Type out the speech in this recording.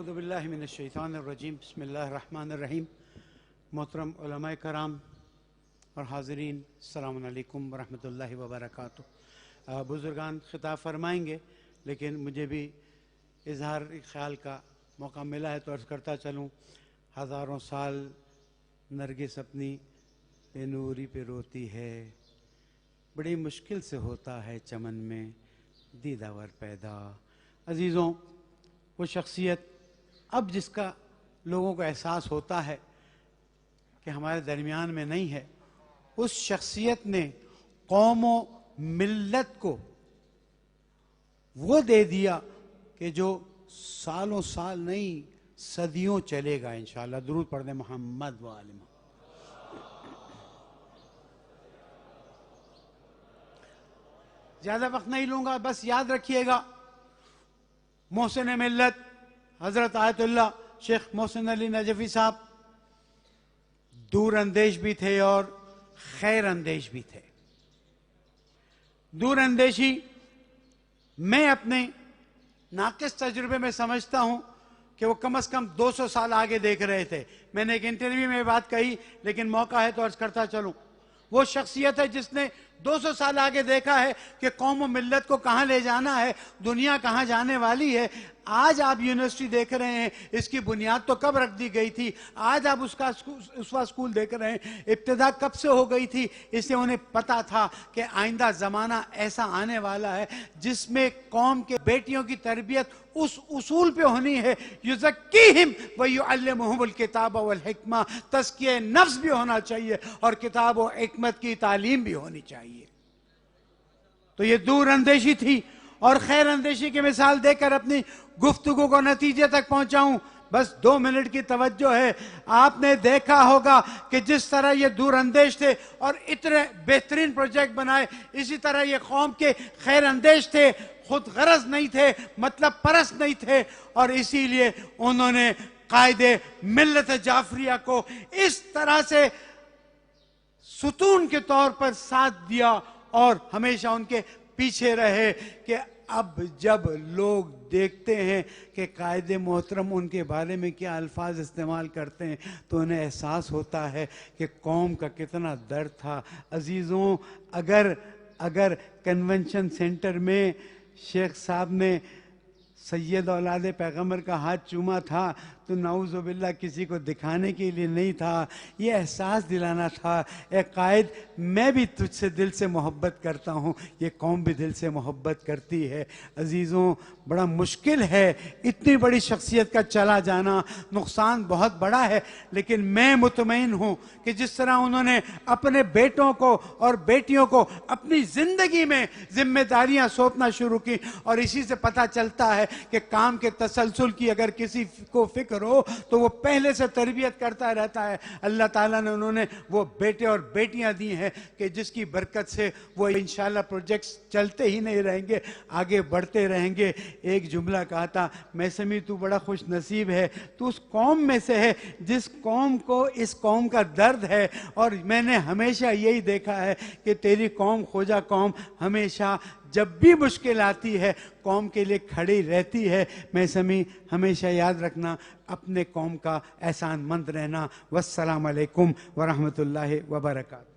اعوذ باللہ من الشیطان الرجیم بسم اللہ الرحمن الرحیم۔ محترم علماء کرام اور حاضرین، السلام علیکم ورحمۃ اللہ وبرکاتہ۔ بزرگان خطاب فرمائیں گے، لیکن مجھے بھی اظہار خیال کا موقع ملا ہے تو عرض کرتا چلوں۔ ہزاروں سال نرگس اپنی بے نوری پہ روتی ہے، بڑی مشکل سے ہوتا ہے چمن میں دیدہ ور پیدا۔ عزیزوں، وہ شخصیت اب جس کا لوگوں کو احساس ہوتا ہے کہ ہمارے درمیان میں نہیں ہے، اس شخصیت نے قوم و ملت کو وہ دے دیا کہ جو سالوں سال نہیں صدیوں چلے گا انشاءاللہ۔ درود پڑھ دیں محمد و آل محمد۔ زیادہ وقت نہیں لوں گا، بس یاد رکھیے گا، محسن ملت حضرت آیت اللہ شیخ محسن علی نجفی صاحب دور اندیش بھی تھے اور خیر اندیش بھی تھے۔ دور اندیشی میں اپنے ناقص تجربے میں سمجھتا ہوں کہ وہ کم از کم 200 سال آگے دیکھ رہے تھے۔ میں نے ایک انٹرویو میں بات کہی، لیکن موقع ہے تو عرض کرتا چلوں۔ وہ شخصیت ہے جس نے 200 سال آگے دیکھا ہے کہ قوم و ملت کو کہاں لے جانا ہے، دنیا کہاں جانے والی ہے۔ آج آپ یونیورسٹی دیکھ رہے ہیں، اس کی بنیاد تو کب رکھ دی گئی تھی؟ آج آپ اس کا اسکول دیکھ رہے ہیں، ابتدا کب سے ہو گئی تھی؟ اس لیے انہیں پتا تھا کہ آئندہ زمانہ ایسا آنے والا ہے جس میں قوم کے بیٹیوں کی تربیت اس اصول پہ ہونی ہے، یزکیہم ویعلمہم الکتاب والحکمہ، تزکیہ نفس بھی ہونا چاہیے اور کتاب و حکمت کی تعلیم بھی ہونی چاہیے۔ تو یہ دور اندیشی تھی، اور خیر اندیشی کی مثال دے کر اپنی گفتگو کو نتیجے تک پہنچاؤں۔ بس 2 منٹ کی توجہ ہے۔ آپ نے دیکھا ہوگا کہ جس طرح یہ دور اندیش تھے اور اتنے بہترین پروجیکٹ بنائے، اسی طرح یہ قوم کے خیر اندیش تھے، خود غرض نہیں تھے، مطلب پرست نہیں تھے، اور اسی لیے انہوں نے قائد ملت جعفریہ کو اس طرح سے ستون کے طور پر ساتھ دیا اور ہمیشہ ان کے پیچھے رہے کہ اب جب لوگ دیکھتے ہیں کہ قائد محترم ان کے بارے میں کیا الفاظ استعمال کرتے ہیں تو انہیں احساس ہوتا ہے کہ قوم کا کتنا درد تھا۔ عزیزوں، اگر کنونشن سینٹر میں شیخ صاحب نے سید اولاد پیغمبر کا ہاتھ چوما تھا تو نعوذ باللہ کسی کو دکھانے کے لیے نہیں تھا، یہ احساس دلانا تھا، اے قائد میں بھی تجھ سے دل سے محبت کرتا ہوں، یہ قوم بھی دل سے محبت کرتی ہے۔ عزیزوں، بڑا مشکل ہے اتنی بڑی شخصیت کا چلا جانا، نقصان بہت بڑا ہے، لیکن میں مطمئن ہوں کہ جس طرح انہوں نے اپنے بیٹوں کو اور بیٹیوں کو اپنی زندگی میں ذمہ داریاں سونپنا شروع کی، اور اسی سے پتہ چلتا ہے کہ کام کے تسلسل کی اگر کسی کو فکر ہو تو وہ پہلے سے تربیت کرتا رہتا ہے۔ اللہ تعالیٰ نے انہوں نے وہ بیٹے اور بیٹیاں دی ہیں کہ جس کی برکت سے وہ انشاءاللہ پروجیکٹس چلتے ہی نہیں رہیں گے، آگے بڑھتے رہیں گے۔ ایک جملہ کہا تھا، میں سمی تو بڑا خوش نصیب ہے، تو اس قوم میں سے ہے جس قوم کو اس قوم کا درد ہے، اور میں نے ہمیشہ یہی دیکھا ہے کہ تیری قوم خوجہ قوم ہمیشہ جب بھی مشکل آتی ہے قوم کے لیے کھڑی رہتی ہے۔ میں سمی ہمیشہ یاد رکھنا، اپنے قوم کا احسان مند رہنا۔ والسلام علیکم ورحمۃ اللہ وبرکاتہ۔